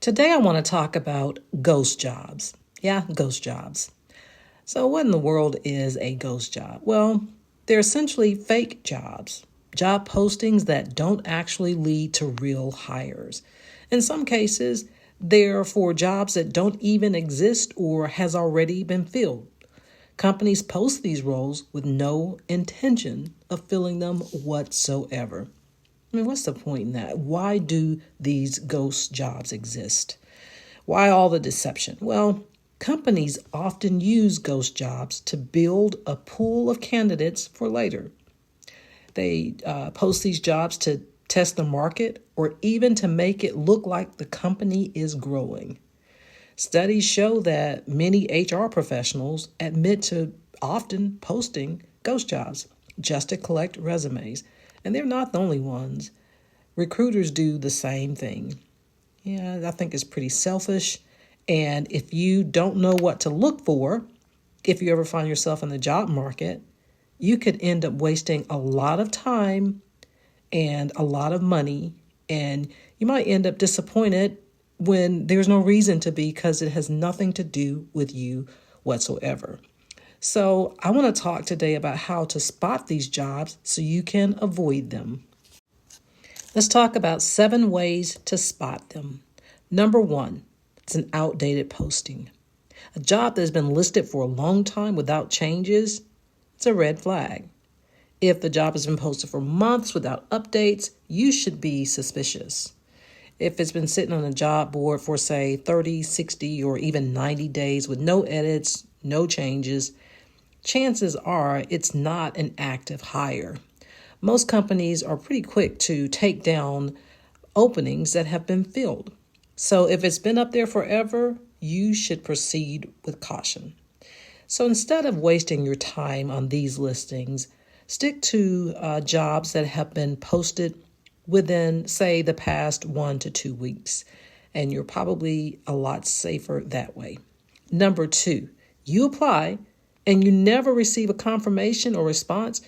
Today I want to talk about ghost jobs. Yeah, ghost jobs. So what in the world is a ghost job? Well, they're essentially fake jobs, job postings that don't actually lead to real hires. In some cases, they're for jobs that don't even exist or has already been filled. Companies post these roles with no intention of filling them whatsoever. I mean, what's the point in that? Why do these ghost jobs exist? Why all the deception? Well, companies often use ghost jobs to build a pool of candidates for later. They post these jobs to test the market or even to make it look like the company is growing. Studies show that many HR professionals admit to often posting ghost jobs just to collect resumes. And they're not the only ones. Recruiters do the same thing. Yeah, I think it's pretty selfish. And if you don't know what to look for, if you ever find yourself in the job market, you could end up wasting a lot of time and a lot of money. And you might end up disappointed when there's no reason to be because it has nothing to do with you whatsoever. So I want to talk today about how to spot these jobs so you can avoid them. Let's talk about 7 ways to spot them. Number 1, it's an outdated posting. A job that has been listed for a long time without changes, it's a red flag. If the job has been posted for months without updates, you should be suspicious. If it's been sitting on a job board for, say, 30, 60, or even 90 days with no edits, no changes, chances are it's not an active hire. Most companies are pretty quick to take down openings that have been filled. So if it's been up there forever, you should proceed with caution. So instead of wasting your time on these listings, stick to jobs that have been posted within, say, the past 1 to 2 weeks, and you're probably a lot safer that way. Number 2, you apply and you never receive a confirmation or response,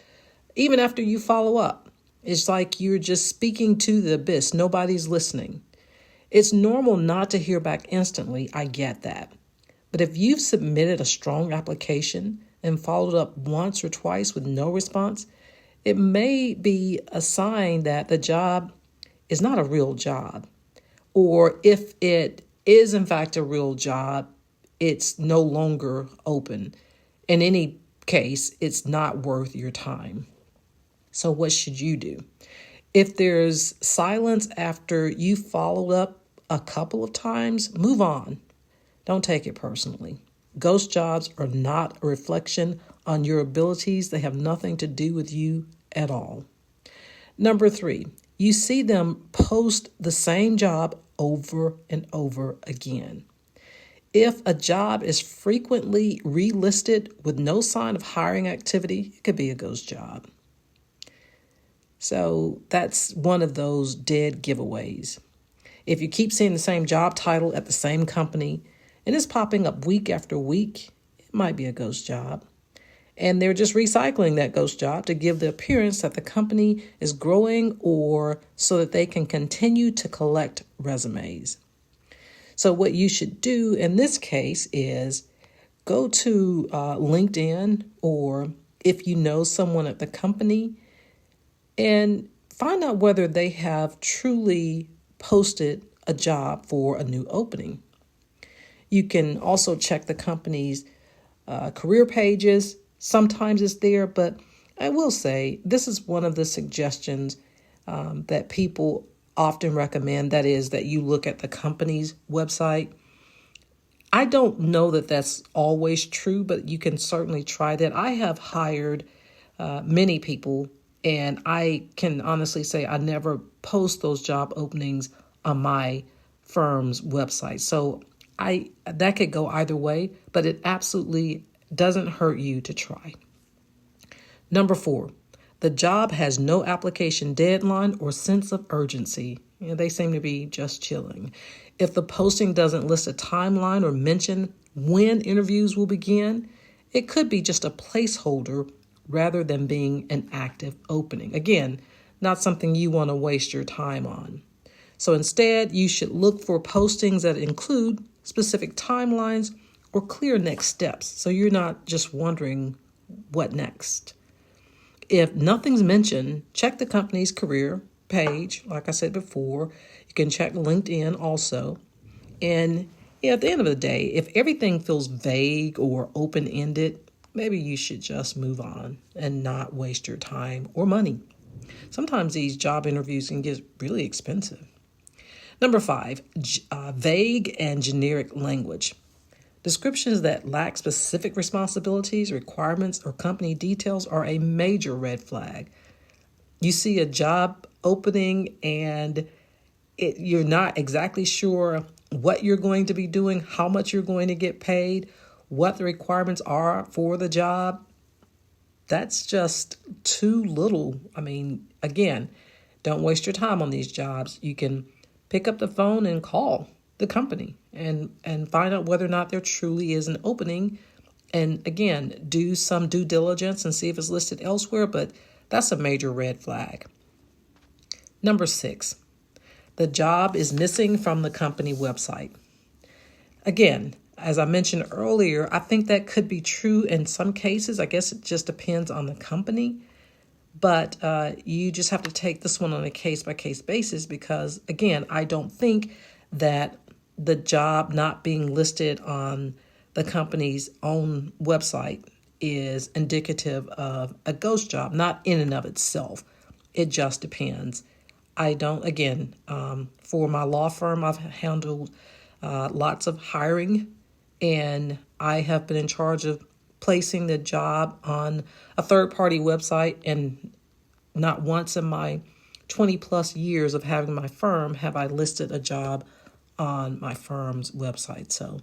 even after you follow up. It's like you're just speaking to the abyss. Nobody's listening. It's normal not to hear back instantly. I get that. But if you've submitted a strong application and followed up once or twice with no response, it may be a sign that the job is not a real job. Or if it is in fact a real job, it's no longer open. In any case, it's not worth your time. So what should you do? If there's silence after you followed up a couple of times, move on. Don't take it personally. Ghost jobs are not a reflection on your abilities. They have nothing to do with you at all. Number 3, you see them post the same job over and over again. If a job is frequently relisted with no sign of hiring activity, it could be a ghost job. So that's one of those dead giveaways. If you keep seeing the same job title at the same company and it's popping up week after week, it might be a ghost job. And they're just recycling that ghost job to give the appearance that the company is growing or so that they can continue to collect resumes. So what you should do in this case is go to LinkedIn, or if you know someone at the company, and find out whether they have truly posted a job for a new opening. You can also check the company's career pages. Sometimes it's there, but I will say this is one of the suggestions that people often recommend. That is that you look at the company's website. I don't know that that's always true, but you can certainly try that. I have hired many people, and I can honestly say I never post those job openings on my firm's website. So that could go either way, but it absolutely doesn't hurt you to try. Number 4, the job has no application deadline or sense of urgency. They seem to be just chilling. If the posting doesn't list a timeline or mention when interviews will begin, it could be just a placeholder rather than being an active opening. Again, not something you want to waste your time on. So instead, you should look for postings that include specific timelines or clear next steps, so you're not just wondering what next. If nothing's mentioned, check the company's career page. Like I said before, you can check LinkedIn also. And at the end of the day, if everything feels vague or open-ended, maybe you should just move on and not waste your time or money. Sometimes these job interviews can get really expensive. Number 5, vague and generic language. Descriptions that lack specific responsibilities, requirements, or company details are a major red flag. You see a job opening and you're not exactly sure what you're going to be doing, how much you're going to get paid, what the requirements are for the job. That's just too little. I mean, again, don't waste your time on these jobs. You can pick up the phone and call the company and find out whether or not there truly is an opening. And again, do some due diligence and see if it's listed elsewhere, but that's a major red flag. Number 6, the job is missing from the company website. Again, as I mentioned earlier, I think that could be true in some cases. I guess it just depends on the company. But you just have to take this one on a case-by-case basis because, again, I don't think that the job not being listed on the company's own website is indicative of a ghost job, not in and of itself. It just depends. I don't, again, for my law firm, I've handled lots of hiring, and I have been in charge of placing the job on a third-party website, and not once in my 20 plus years of having my firm have I listed a job on my firm's website. So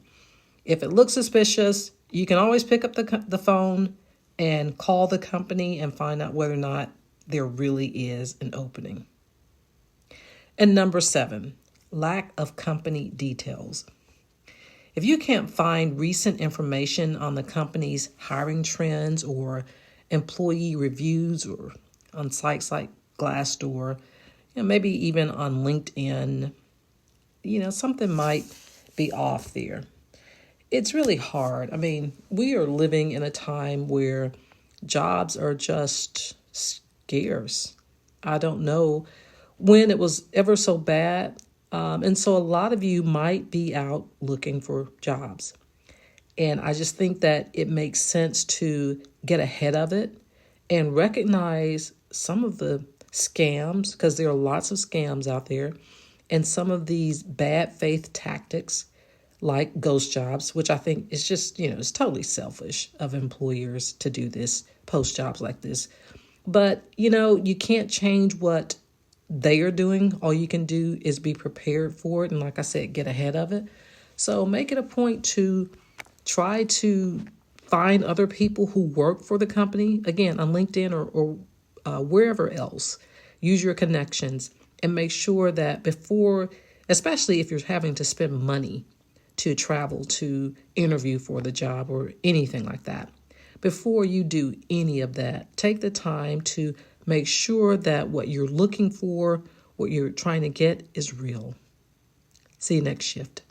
if it looks suspicious, you can always pick up the phone and call the company and find out whether or not there really is an opening. And number 7, lack of company details. If you can't find recent information on the company's hiring trends or employee reviews or on sites like Glassdoor, maybe even on LinkedIn, something might be off there. It's really hard. I mean, we are living in a time where jobs are just scarce. I don't know when it was ever so bad. And so a lot of you might be out looking for jobs. And I just think that it makes sense to get ahead of it and recognize some of the scams, because there are lots of scams out there, and some of these bad faith tactics like ghost jobs, which I think is just, it's totally selfish of employers to do this, post jobs like this. But, you can't change what they are doing. All you can do is be prepared for it. And like I said, get ahead of it. So make it a point to try to find other people who work for the company, again, on LinkedIn or wherever else. Use your connections and make sure that before, especially if you're having to spend money to travel to interview for the job or anything like that, before you do any of that, take the time to make sure that what you're looking for, what you're trying to get is real. See you next shift.